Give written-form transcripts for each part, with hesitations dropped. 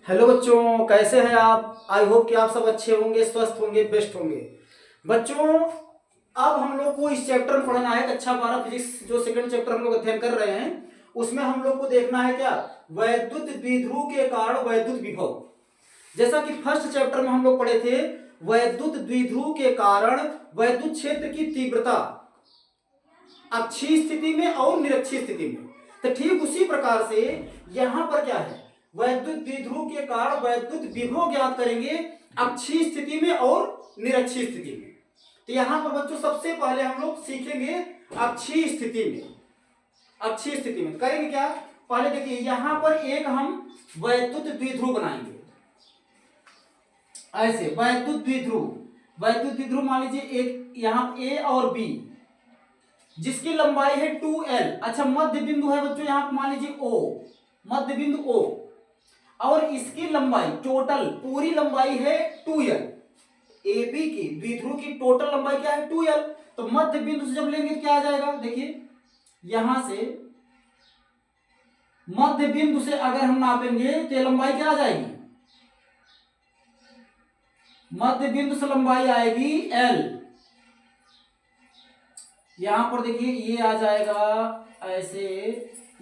Hello बच्चों, कैसे हैं आप। आई होप कि आप सब अच्छे होंगे, स्वस्थ होंगे, बेस्ट होंगे। बच्चों, अब हम लोग को इस चैप्टर में पढ़ना है कक्षा 12 फिजिक्स, जो सेकंड चैप्टर हम लोग अध्ययन कर रहे हैं। उसमें हम लोग को देखना है क्या, वैद्युत द्विध्रुव के कारण वैद्युत विभव। जैसा कि फर्स्ट चैप्टर में हम लोग पढ़े थे, वैद्युत द्विध्रुव के कारण वैद्युत क्षेत्र की तीव्रता अक्षीय स्थिति में और निरक्षीय स्थिति में। तो ठीक उसी प्रकार से यहां पर क्या है, वैद्युत द्विध्रुव के कारण वैद्युत विभव ज्ञात करेंगे अक्षीय स्थिति में और निरक्षीय स्थिति में। तो यहां पर बच्चों सबसे पहले हम लोग सीखेंगे अक्षीय स्थिति में। अक्षीय स्थिति में करेंगे क्या, पहले देखिए यहां पर एक हम वैद्युत द्विध्रुव बनाएंगे। ऐसे वैद्युत द्विध्रुव मान लीजिए एक यहां ए और बी, जिसकी लंबाई है 2l। अच्छा, मध्य बिंदु है बच्चों यहां मान लीजिए O, मध्य बिंदु O, और इसकी लंबाई टोटल पूरी लंबाई है 2l। ए बी की द्विध्रुव की टोटल लंबाई क्या है 2l। तो मध्य बिंदु से जब लेंगे तो क्या आ जाएगा, देखिए यहां से मध्य बिंदु से अगर हम नापेंगे तो लंबाई क्या आ जाएगी, मध्य बिंदु से लंबाई आएगी l। यहां पर देखिए ये आ जाएगा ऐसे,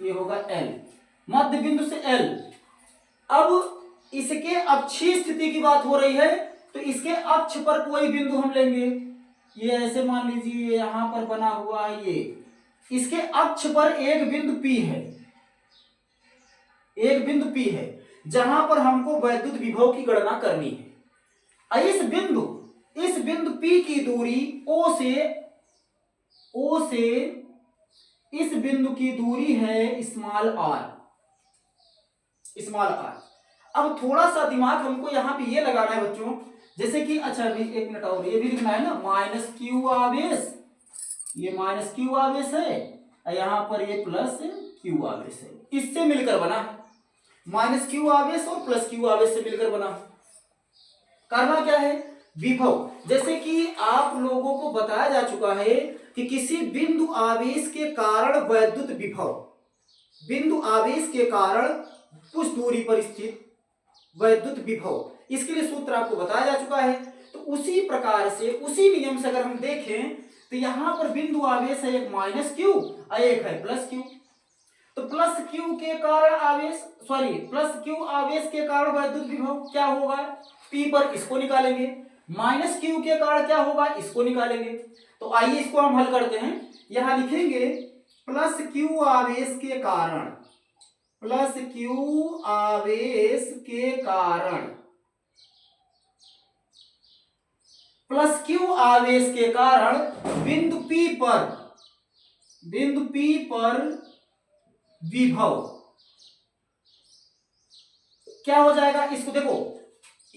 ये होगा l, मध्य बिंदु से l। अब इसके अक्षीय स्थिति की बात हो रही है, तो इसके अक्ष पर कोई बिंदु हम लेंगे। ये ऐसे मान लीजिए यहां पर बना हुआ है, ये इसके अक्ष पर एक बिंदु P है, एक बिंदु P है जहां पर हमको वैद्युत विभव की गणना करनी है। इस बिंदु P की दूरी O से इस बिंदु की दूरी है स्मॉल r। अब थोड़ा सा दिमाग हमको यहाँ पे ये लगाना है बच्चों, जैसे कि अच्छा एक मिनट और ये भी लिखना है ना, माइनस क्यू आवेश, ये माइनस क्यू आवेश है, यहाँ पर ये प्लस क्यू आवेश है, इससे मिलकर बना है। माइनस क्यू आवेश और प्लस क्यू आवेश से मिलकर बना। करना क्या है, विभव। जैसे कि आप लोगों को बताया जा चुका है कि किसी बिंदु आवेश के कारण वैद्युत विभव, बिंदु आवेश के कारण कुछ दूरी पर स्थित वैद्युत विभव, इसके लिए सूत्र आपको बताया जा चुका है। तो उसी प्रकार से उसी नियम से अगर हम देखें तो यहां पर बिंदु आवेश है एक माइनस क्यू और एक है प्लस क्यू। तो प्लस क्यू के कारण आवेश, प्लस क्यू आवेश के कारण वैद्युत विभव क्या होगा P पर, इसको निकालेंगे। माइनस क्यू के कारण क्या होगा, इसको निकालेंगे। तो आइए इसको हम हल करते हैं। यहां लिखेंगे प्लस क्यू आवेश के कारण, प्लस क्यू आवेश के कारण, प्लस क्यू आवेश के कारण बिंदु P पर विभव क्या हो जाएगा, इसको देखो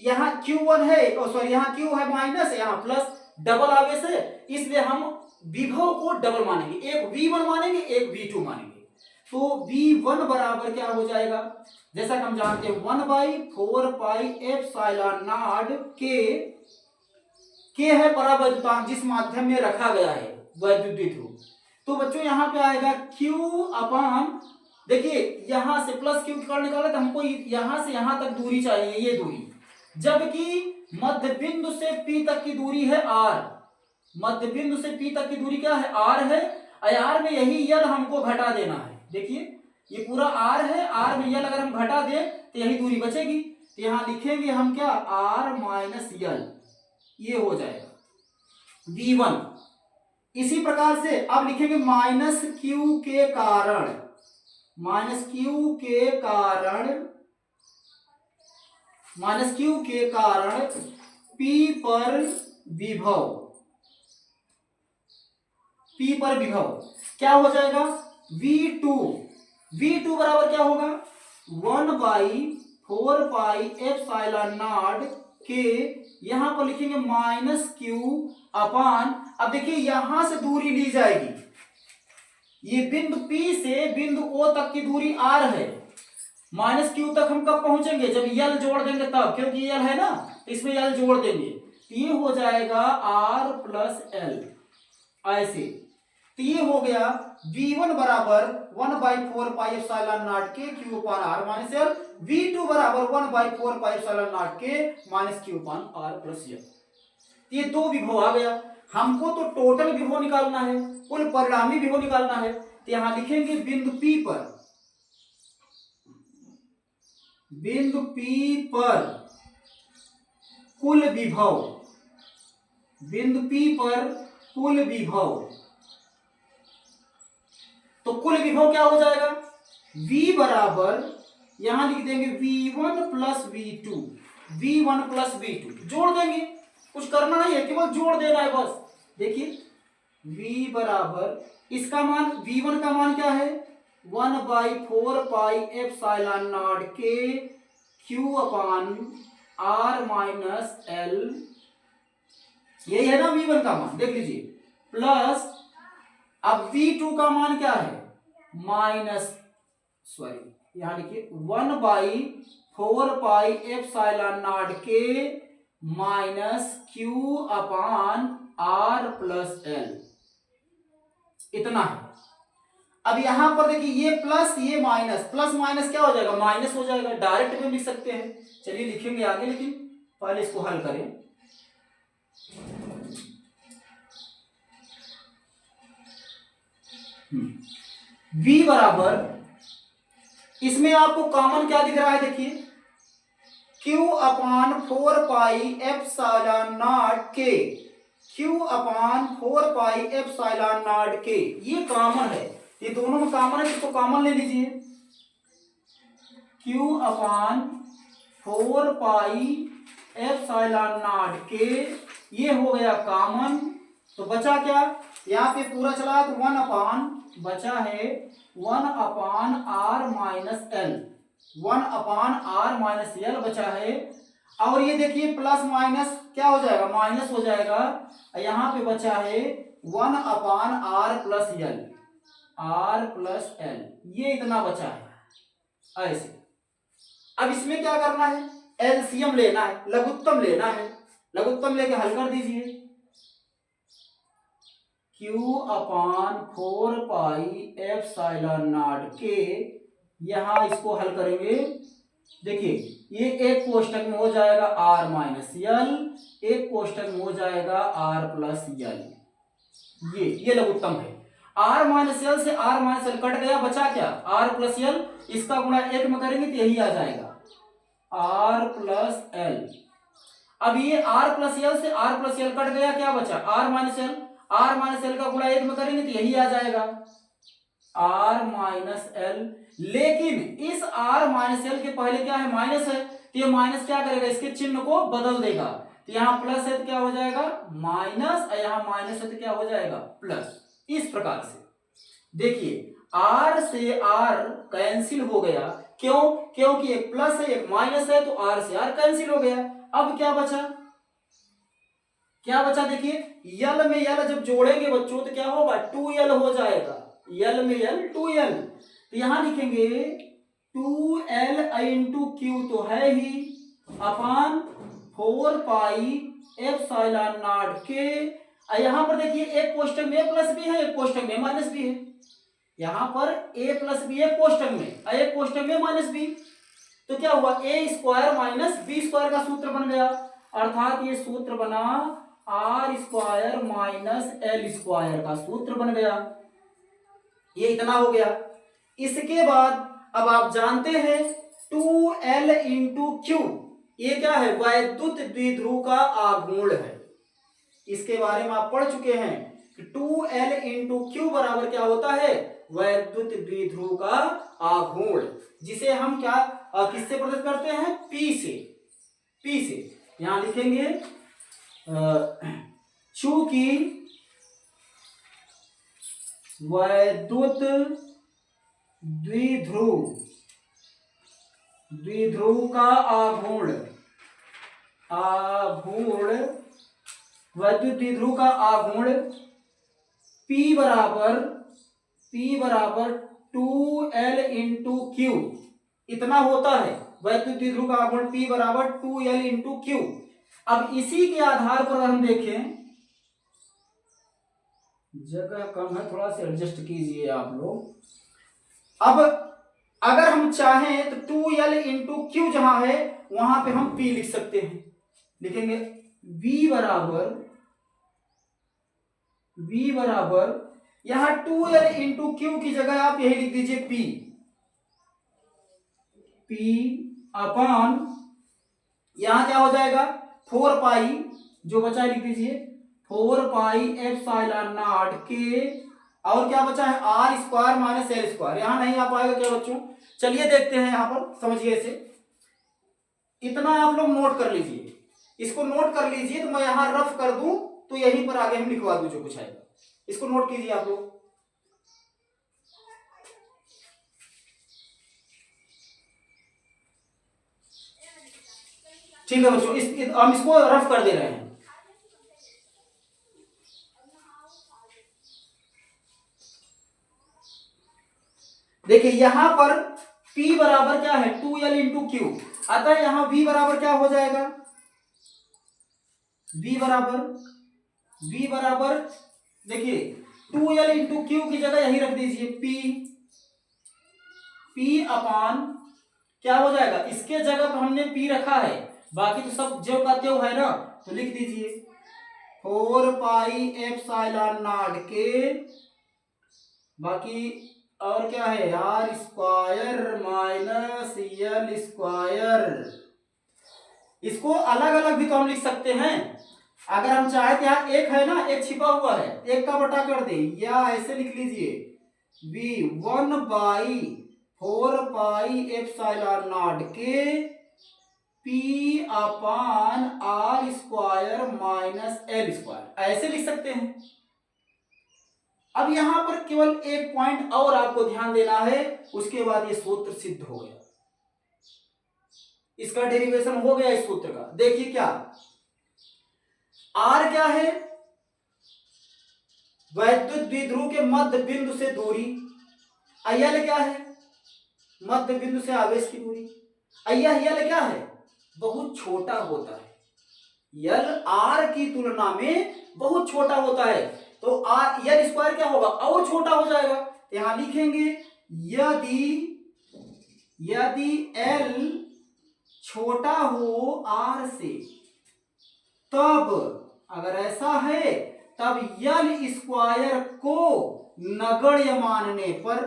यहां Q1 है, यहां Q है माइनस, यहां प्लस, डबल आवेश है, इसलिए हम विभव को डबल मानेंगे, एक V1 मानेंगे एक V2 मानेंगे। तो V1 बराबर क्या हो जाएगा, जैसा कि हम जानते हैं 1/4πε0 K है परावैद्युतांक जिस माध्यम में रखा गया है वैद्युत द्विध्रुव। तो बच्चों यहां पे आएगा Q अपान, देखिए यहां से प्लस क्यू कर निकाला तो हमको यहां से यहां तक दूरी चाहिए, ये दूरी, जबकि मध्य बिंदु से P तक की दूरी है R। मध्य बिंदु से P तक की दूरी क्या है, R है। R में यही यल हमको घटा देना है। देखिए ये पूरा R है, R में यल अगर हम घटा दें तो यही दूरी बचेगी। तो यहां लिखेंगे हम क्या, R माइनस यल, ये हो जाएगा V1। इसी प्रकार से अब लिखेंगे माइनस क्यू के कारण, माइनस क्यू के कारण P पर विभव क्या हो जाएगा, V2 बराबर क्या होगा 1/4πε0 के, यहां पर लिखेंगे माइनस क्यू अपान, अब देखिए यहां से दूरी ली जाएगी, ये बिंदु P से बिंदु O तक की दूरी R है। माइनस क्यू तक हम कब पहुंचेंगे, जब यल जोड़ देंगे तब, क्योंकि यल है ना, इसमें यल जोड़ देंगे, ये हो जाएगा R प्लस L ऐसे। तो ये हो गया V1 बराबर 1/4 पाई एप्सिलॉन नॉट के q upon r minus l, V2 बराबर 1/4 पाई एप्सिलॉन नॉट के minus q upon r plus l. ये दो विभव आ गया। हमको तो टोटल विभव निकालना है, कुल परिणामी विभव निकालना है। तो यहां लिखेंगे बिंदु P पर कुल विभव, बिंदु P पर कुल विभव। तो कुल विभव क्या हो जाएगा? V बराबर यहां लिख देंगे V1 plus V2, V1 plus V2 जोड़ देंगे, कुछ करना नहीं है, केवल जोड़ देना है बस। देखिए V बराबर इसका मान, V1 का मान क्या है? 1/4 पाई एप्सिलॉन नॉट के q upon r minus l, यही है ना V1 का मान, देख लीजिए। प्लस अब V2 का मान क्या है? यहां लिखिए 1/4 पाई एप्सिलॉन नॉट के minus q upon r plus l, इतना है। अब यहां पर देखिए ये प्लस ये माइनस, प्लस माइनस क्या हो जाएगा? माइनस हो जाएगा, डायरेक्ट में लिख सकते हैं। चलिए लिखेंगे आगे, लेकिन पहले इसको हल करें। V बराबर, इसमें आपको कॉमन क्या दिख रहा है? देखिए Q अपान 4 पाई एप्सिलॉन नॉट के, Q अपान 4 पाई एप्सिलॉन नॉट के, ये कॉमन है, ये दोनों में कॉमन है, इसको कॉमन ले लीजिए। Q अपान 4 पाई एप्सिलॉन नॉट के, ये हो गया कॉमन। तो बचा क्या? यहाँ पे पूरा चला तो 1 अपान, बचा है 1 upon r minus l, 1 upon r minus l बचा है। और ये देखिए प्लस माइनस क्या हो जाएगा? माइनस हो जाएगा। यहाँ पे बचा है 1 upon r plus l, r plus l, ये इतना बचा है ऐसे। अब इसमें क्या करना है? एलसीएम लेना है, लघुत्तम लेना है। लघुत्तम लेके हल कर दीजिए। Q अपान 4 पाई एप्सिलॉन नॉट के, यहां इसको हल करेंगे। देखिए ये एक कोष्टक में हो जाएगा r माइनस यल, एक कोष्टक में हो जाएगा r प्लस यल, ये लघुत्तम है। r माइनस यल से r माइनस यल कट गया, बचा क्या? r प्लस यल, इसका गुणा एक में करेंगे तो यही आ जाएगा r प्लस एल। अब ये r प्लस यल से r प्लस यल कट गया, क्या बचा? r माइनस यल, r माइनस एल का गुणा एक में करेंगे तो यही आ जाएगा r माइनस एल। लेकिन इस r माइनस एल के पहले क्या है? माइनस है, तो ये माइनस क्या करेगा? इसके चिन्ह को बदल देगा। तो यहाँ प्लस है तो क्या हो जाएगा? माइनस, और यहाँ माइनस है तो क्या हो जाएगा? प्लस। इस प्रकार से देखिए r से r कैंसिल हो गया, क्यों? क्योंकि एक प्लस है एक माइनस है, तो r से r कैंसिल हो गया। अब क्या बचा? क्या बचा? देखिए यल में यल जब जोड़ेंगे बच्चों तो क्या होगा? 2l हो जाएगा, यल में यल 2l। तो यहां लिखेंगे 2l इंटू क्यू तो है ही, अपान 4 पाई एप्सिलॉन नॉट के। यहां पर देखिए एक कोष्टक में a प्लस बी है, एक कोष्टक में माइनस बी है। यहां पर a प्लस बी एक कोष्टक में, एक कोष्टक में माइनस बी, तो क्या हुआ? a square minus b square का सूत्र बन गया, अर्थात ये सूत्र बना r square minus l square का सूत्र बन गया। ये इतना हो गया। इसके बाद अब आप जानते हैं 2l इंटू क्यू, ये क्या है? वैद्युत द्विध्रुव का आघूर्ण है। इसके बारे में आप पढ़ चुके हैं कि 2l इंटू क्यू बराबर क्या होता है? वैद्युत द्विध्रुव का आघूर्ण, जिसे हम क्या किससे प्रदर्शित करते हैं? P से। P से यहां लिखेंगे चूंकि वैद्युत द्विध्रुव का आघूर्ण, वैद्युत द्विध्रुव का आघूर्ण P बराबर 2l इंटू क्यू, इतना होता है। वैद्युत द्विध्रुव का आघूर्ण P बराबर 2l इंटू क्यू। अब इसी के आधार पर हम देखें, जगह कम है, थोड़ा सा एडजस्ट कीजिए आप लोग। अब अगर हम चाहें तो 2l इंटू क्यू जहां है वहां पे हम p लिख सकते हैं, लिखेंगे v बराबर यहां 2l इंटू क्यू की जगह आप यही लिख दीजिए p अपॉन यहां क्या हो जाएगा 4 पाई, जो बचा है लिख दीजिए 4 पाई एप्सिलॉन नॉट के, और क्या बचा है r square minus l square. यहां नहीं आ पाएगा क्या बच्चों, चलिए देखते हैं यहां पर, समझिए इसे। इतना आप लोग नोट कर लीजिए, इसको नोट कर लीजिए, तो मैं यहां रफ कर दूं तो यहीं पर आगे हम लिखवा दूं जो कुछ आएगा। इसको नोट कीजिए आप लोग। ठीक है बच्चों, हम इसको रफ कर दे रहे हैं। देखिए यहां पर P बराबर क्या है 2l इंटू क्यू, अतः यहां V बराबर क्या हो जाएगा, V बराबर देखिए 2l इंटू क्यू की जगह यही रख दीजिए P अपान क्या हो जाएगा, इसके जगह पर हमने P रखा है, बाकी तो सब जो का त्यों है ना, तो लिख दीजिए 4 पाई एप्सिलॉन नॉट के, बाकी और क्या है r square minus l square. इसको अलग अलग भी तो हम लिख सकते हैं, अगर हम चाहे तो यहाँ एक है ना, एक छिपा हुआ है, एक का बटा कर दे, या ऐसे लिख लीजिए v 1/4 पाई एप्सिलॉन नॉट के p upon r square minus l square, ऐसे लिख सकते हैं। अब यहां पर केवल एक पॉइंट और आपको ध्यान देना है, उसके बाद ये सूत्र सिद्ध हो गया, इसका डेरिवेशन हो गया इस सूत्र का। देखिए क्या आर क्या है, वैद्युत द्विध्रुव के मध्य बिंदु से दूरी, एल क्या है मध्य बिंदु से आवेश की दूरी, एल क्या है बहुत छोटा होता है, यल आर की तुलना में बहुत छोटा होता है, तो आर यल स्क्वायर क्या होगा और छोटा हो जाएगा। यहां लिखेंगे यदि एल छोटा हो आर से, तब अगर ऐसा है तब यल स्क्वायर को नगण्य मानने पर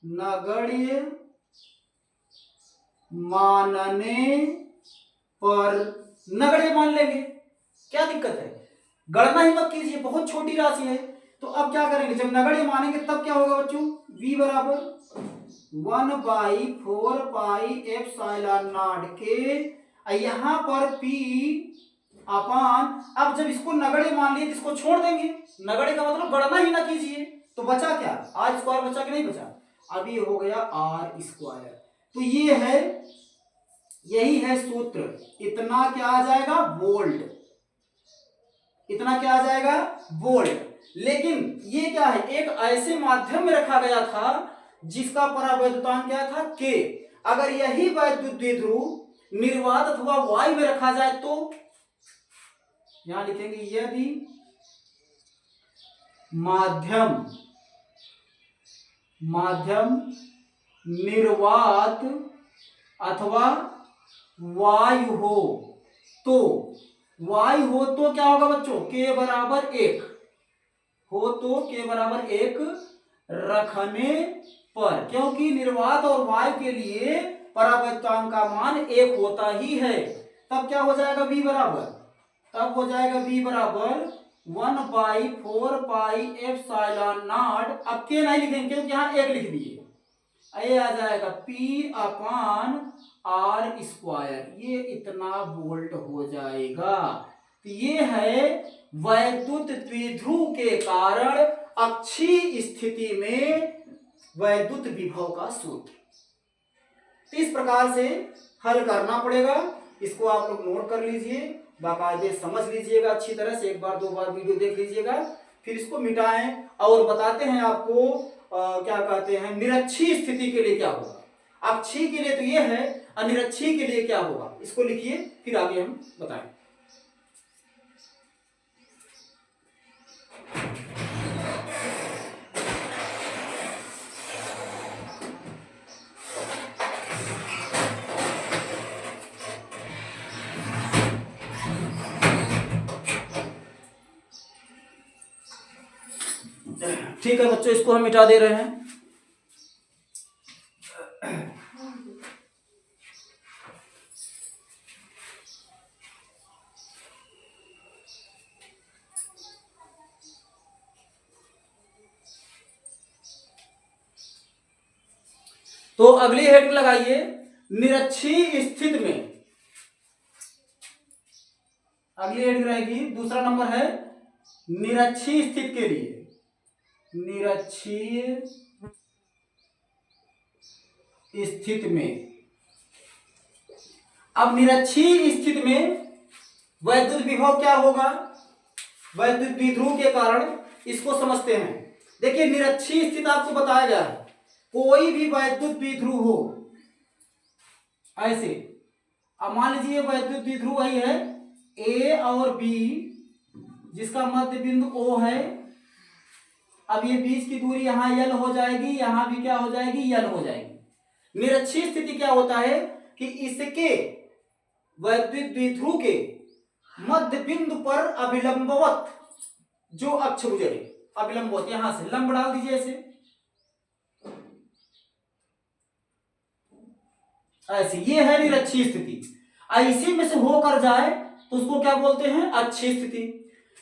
नगण्य मान लेंगे, क्या दिक्कत है, गणना ही मत कीजिए, बहुत छोटी राशि है। तो अब क्या करेंगे, जब नगण्य मानेंगे तब क्या होगा बच्चों, v बराबर 1/4 पाई एप्सिलॉन नॉट के, यहां पर p अपान, अब जब इसको नगण्य मान लिए तो इसको छोड़ देंगे, नगण्य का मतलब गणना ही ना कीजिए, तो बचा क्या आर स्क्वायर बचा कि नहीं बचा, अब ये हो गया आर स्क्वायर। तो ये है, यही है सूत्र, इतना क्या आ जाएगा वोल्ट, इतना क्या आ जाएगा वोल्ट। लेकिन ये क्या है, एक ऐसे माध्यम में रखा गया था जिसका परावैद्युतांक क्या था k, अगर यही वैद्युत द्विध्रुव निर्वात अथवा वायु में रखा जाए तो यहां लिखेंगे यदि माध्यम निर्वात अथवा वायु हो तो क्या होगा बच्चों, k बराबर 1 हो तो k बराबर 1 रखने पर, क्योंकि निर्वात और वायु के लिए परावैद्युतांक का मान 1 होता ही है, तब क्या हो जाएगा v बराबर, तब हो जाएगा v बराबर 1/4 पाई एप्सिलॉन नॉट, अब k नहीं लिखेंगे क्योंकि यहां 1 लिख दिए, ये आ जाएगा p अपान आर स्क्वायर, ये इतना वोल्ट हो जाएगा। तो ये है वैद्युत द्विध्रुव के कारण अक्षीय स्थिति में वैद्युत विभव का सूत्र। तो इस प्रकार से हल करना पड़ेगा, इसको आप लोग नोट कर लीजिए, बाकायदे समझ लीजिएगा अच्छी तरह से, एक बार दो बार वीडियो देख लीजिएगा, फिर इसको मिटाएं और बताते हैं आपको क्या कहते हैं निरक्षीय स्थिति के लिए क्या होगा, अक्षीय के लिए तो ये है, अनिरक्षीय के लिए क्या होगा, इसको लिखिए फिर आगे हम बताएं। ठीक है बच्चों, इसको हम मिटा दे रहे हैं। तो अगली हेडिंग लगाइए, निरक्षीय स्थिति में। अगली हेडिंग रहेगी, दूसरा नंबर है निरक्षीय स्थिति के लिए। निरक्षीय स्थिति में, अब निरक्षीय स्थिति में वैद्युत विभव क्या होगा, वैद्युत द्विध्रुव के कारण इसको समझते हैं। देखिए निरक्षीय स्थिति आपको बताया गया है, कोई भी वैद्युत द्विध्रुव हो ऐसे, अब मान लीजिए वैद्युत द्विध्रुव वही है ए और बी, जिसका मध्य बिंदु O है। अब ये बीच की दूरी यहां यल हो जाएगी, यहां भी क्या हो जाएगी, यल हो जाएगी। निरक्षीय स्थिति क्या होता है कि इसके वैद्युत द्विध्रुव के मध्य बिंदु पर अभिलंबवत जो अक्ष गुजरे, अभिलंबवत, यहां से लंब डाल दीजिए ऐसे, ऐसे, ये है निरक्षीय स्थिति। इसी में से होकर जाए तो उसको क्या बोलते हैं, अक्षीय स्थिति।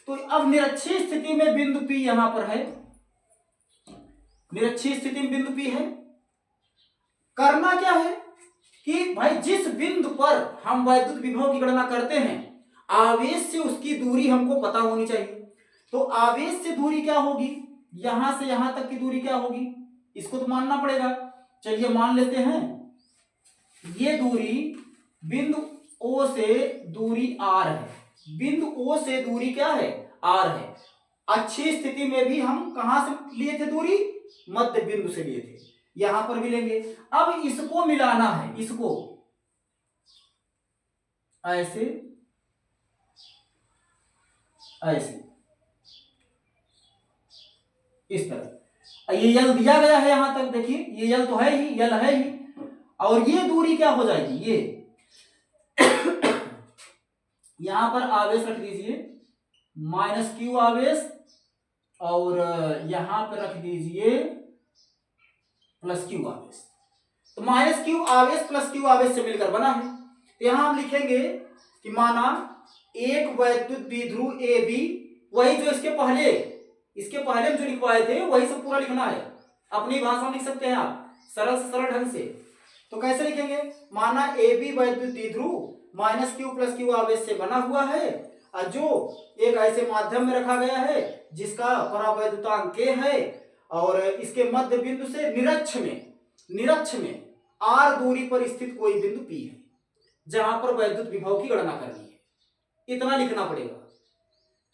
तो अब निरक्षीय स्थिति में बिंदु P यहां पर है, निरक्षीय स्थिति में बिंदु P है। करना क्या है कि भाई जिस बिंदु पर हम वैद्युत विभव की गणना करते हैं, आवेश से उसकी दूरी हमको पता होनी चाहिए। तो आवेश से दूरी क्या होगी, यहां से यहां तक की दूरी क्या होगी, इसको तो मानना पड़ेगा। चलिए मान लेते हैं ये दूरी बिंदु O से दूरी R है, बिंदु O से दूरी क्या है, R है। अक्षीय स्थिति में भी हम कहां से लिए थे दूरी, मध्य बिंदु से लिए थे, यहां पर भी लेंगे। अब इसको मिलाना है, इसको ऐसे ऐसे, इस तरह। ये यल दिया गया है यहां तक, देखिए ये यल तो है ही, यल है ही, और ये दूरी क्या हो जाएगी, ये यहां पर आवेश रख दीजिए -q आवेश, और यहां पर रख दीजिए +q आवेश। तो -q आवेश +q आवेश से मिलकर बना है। तो यहां हम लिखेंगे कि माना एक वैद्युत द्विध्रुव AB, वही जो इसके पहले जो लिखवाए थे वही सब पूरा लिखना है, अपनी भाषा में लिख सकते हैं आप, सरल से सरल ढंग से। तो कैसे लिखेंगे, माना AB वैद्युत द्विध्रुव -q +q आवेश से बना हुआ है, और जो एक ऐसे माध्यम में रखा गया है जिसका परावैद्युतांक K है, और इसके मध्य बिंदु से निरक्ष में R दूरी पर स्थित कोई बिंदु P है, जहां पर वैद्युत विभव की गणना करनी है। इतना लिखना पड़ेगा।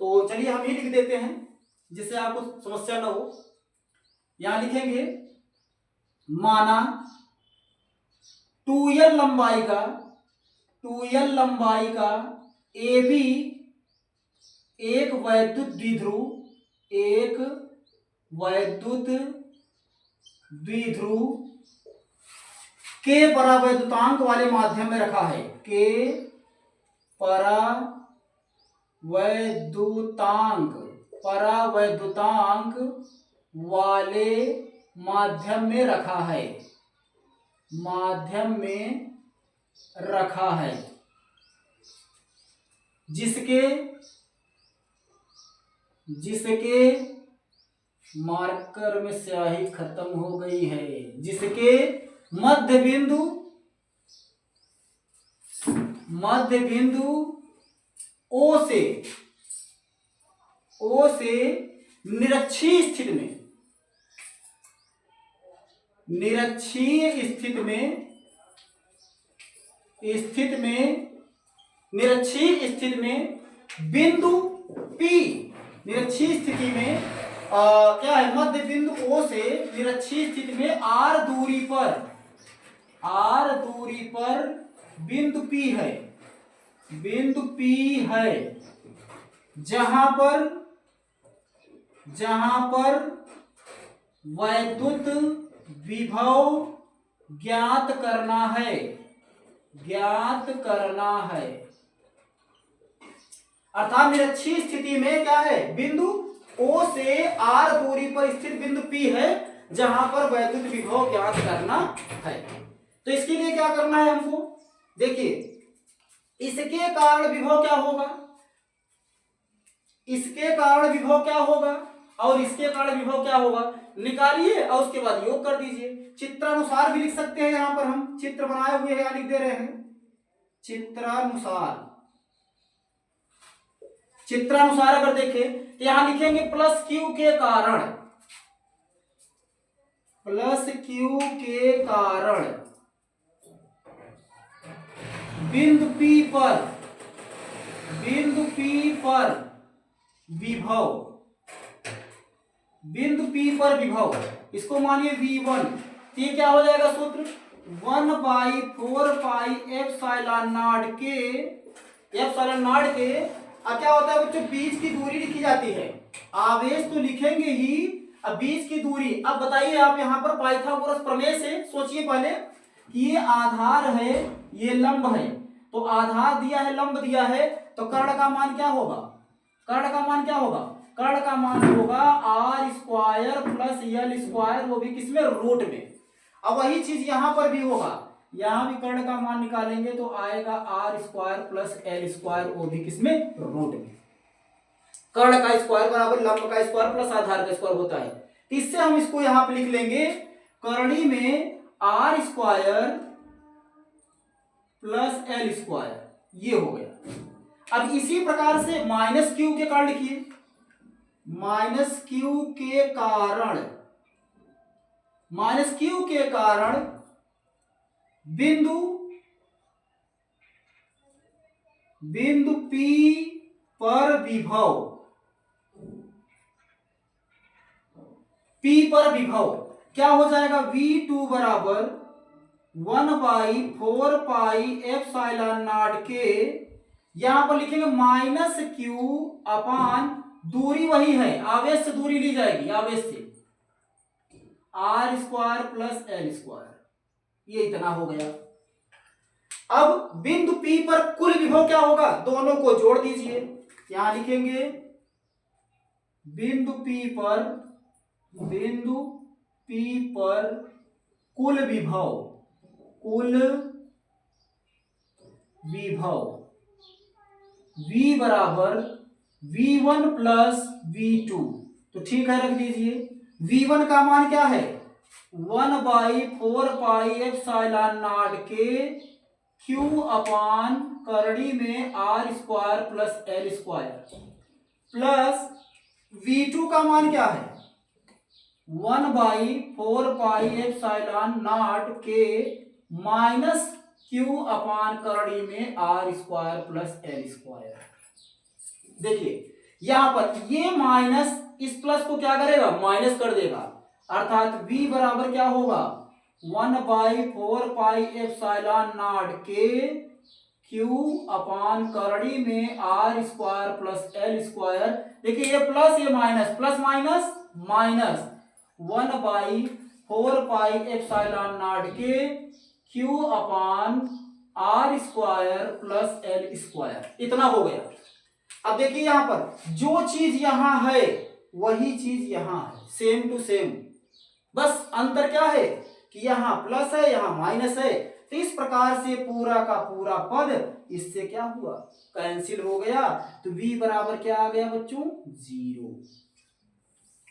तो चलिए हम ही लिख देते हैं जिससे आपको समस्या न हो। यहां लिखेंगे माना 2L लंबाई का AB एक वैद्युत द्विध्रुव के परावैद्युतांक वाले माध्यम में रखा है, के परावैद्युतांक वाले माध्यम में रखा है, जिसके मार्कर में स्याही खत्म हो गई है, जिसके मध्य बिंदु O से निरक्षीय स्थिति में बिंदु P, निरक्षीय स्थिति में क्या है, मध्य बिंदु O से निरक्षीय स्थिति में R दूरी पर बिंदु P है, जहां पर वैद्युत विभव ज्ञात करना है। अर्थात निरक्षीय स्थिति में क्या है, बिंदु O से R दूरी पर स्थित बिंदु P है जहां पर वैद्युत विभव ज्ञात करना है। तो इसके लिए क्या करना है हमको, देखिए इसके कारण विभव क्या होगा, इसके कारण विभव क्या होगा और इसके कारण विभव क्या होगा निकालिए और उसके बाद योग कर दीजिए। चित्रानुसार भी लिख सकते हैं, यहां पर हम चित्र बनाए हुए हैं या लिख दे रहे हैं चित्रानुसार। चित्रानुसार अगर देखें तो यहां लिखेंगे प्लस क्यू के कारण, प्लस क्यू के कारण बिंदु P पर, बिंदु P पर विभव, बिंदु P पर विभव, इसको मानिए V1। तो ये क्या हो जाएगा सूत्र 1/4 पाई एप्सिलॉन नॉट के, एप्सिलॉन नॉट के। अब क्या होता है बच्चों, बीच की दूरी लिखी जाती है, आवेश तो लिखेंगे ही, अब बीच की दूरी। अब बताइए आप यहाँ पर पाइथागोरस प्रमेय से सोचिए पहले कि ये आधार है, ये लंब है, तो आधार दिया है, लंब दिया है, तो कर्ण का मान क्या होगा, कर्ण का मान क्या होगा, कर्ण का मान होगा r square plus l square, वो भी किसमें, रूट में। अब वही चीज यहां पर भी होगा, यहां भी कर्ण का मान निकालेंगे तो आएगा r square plus l square, वो भी किसमें, रूट में। कर्ण का स्क्वायर बराबर लंब का स्क्वायर प्लस आधार का स्क्वायर होता है। इससे हम इसको यहां पे लिख लेंगे करणी में r square plus l square, ये हो गया। अब इसी प्रकार से माइनस क्यू के कारण लिखिए, माइनस क्यू के कारण, माइनस क्यू के कारण बिंदु, बिंदु P पर विभव, P पर विभव क्या हो जाएगा, V2 बराबर 1/4 पाई एप्सिलॉन नॉट के, यहां पर लिखेंगे माइनस क्यू अपान, दूरी वही है, आवेश से दूरी ली जाएगी, आवेश से r square plus l square, ये इतना हो गया। अब बिंदु P पर कुल विभव क्या होगा, दोनों को जोड़ दीजिए, यहां लिखेंगे बिंदु P पर, बिंदु P पर कुल विभव, कुल विभव V बराबर V1 प्लस V2, तो ठीक है रख दीजिए। V1 का मान क्या है 1/4 पाई एप्सिलॉन नॉट के Q अपान करणी में r square plus l square, plus V2 का मान क्या है 1/4 पाई एप्सिलॉन नॉट के माइनस Q अपान करणी में r square plus l square. देखिए यहां पर ये माइनस इस प्लस को क्या करेगा, माइनस कर देगा, अर्थात V बराबर क्या होगा 1/4 पाई एप्सिलॉन नॉट के Q अपान करणी में r square plus l square. देखिए ये प्लस ये minus, plus minus minus, 1/4 pi epsilon naught के Q upon r square plus l square, इतना हो गया। अब देखिए यहां पर जो चीज यहां है वही चीज यहां है, सेम टू सेम, बस अंतर क्या है कि यहां प्लस है यहां माइनस है। तो इस प्रकार से पूरा का पूरा पद इससे क्या हुआ, कैंसिल हो गया। तो V बराबर क्या आ गया बच्चों, 0।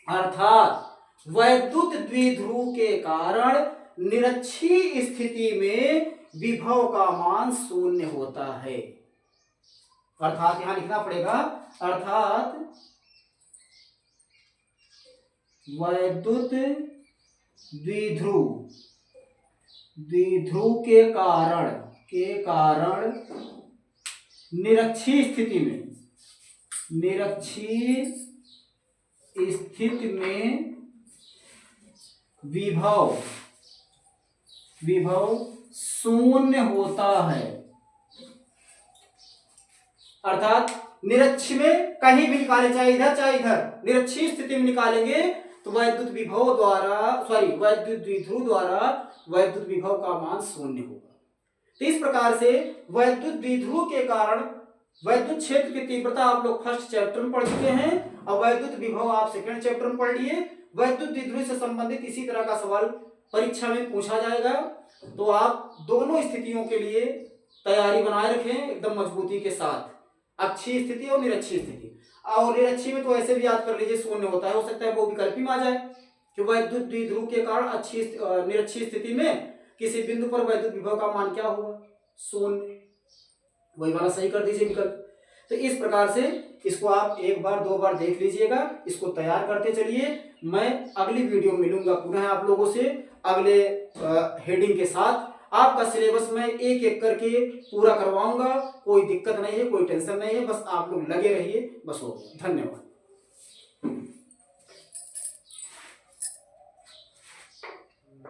अर्थात वैद्युत द्विध्रुव के कारण निरक्षीय स्थिति में विभव का मान 0 होता है। अर्थात यहां लिखना पड़ेगा, अर्थात वैद्युत द्विध्रुव, द्विध्रुव के कारण निरक्षीय स्थिति में, निरक्षीय स्थिति में विभव 0 होता है। अर्थात निरक्ष में कहीं भी निकाले, चाहे इधर चाहे इधर, निरक्षीय स्थिति में निकालेंगे तो वैद्युत विभव द्वारा, वैद्युत द्विध्रुव द्वारा वैद्युत विभव का मान 0 होगा। तो इस प्रकार से वैद्युत द्विध्रुव के कारण वैद्युत क्षेत्र की तीव्रता आप लोग फर्स्ट चैप्टर में पढ़ चुके हैं अब वैद्युत विभव आप सेकंड चैप्टर में पढ़ लिए। वैद्युत द्विध्रुव से संबंधित इसी तरह का सवाल परीक्षा में पूछा जाएगा, तो आप दोनों स्थितियों के लिए तैयारी बनाए रखें एकदम मजबूती के साथ, अक्षीय स्थिति और निरक्षीय स्थिति। और निरक्षीय में तो ऐसे भी याद कर लीजिए शून्य होता है, हो सकता है वो विकल्प में आ जाए कि वैद्युत द्विध्रुव के कारण निरक्षीय स्थिति में किसी बिंदु पर वैद्युत विभव का मान क्या होगा, शून्य। वही वाला सही कर दीजिए विकल्प। तो इस प्रकार से इसको आप एक बार दो बार देख लीजिएगा, इसको तैयार करते चलिए। मैं अगली वीडियो में मिलूंगा पुनः आप लोगों से अगले हेडिंग के साथ। आपका सिलेबस मैं एक एक करके पूरा करवाऊंगा, कोई दिक्कत नहीं है, कोई टेंशन नहीं है, बस आप लोग लगे रहिए, बस हो गया। धन्यवाद।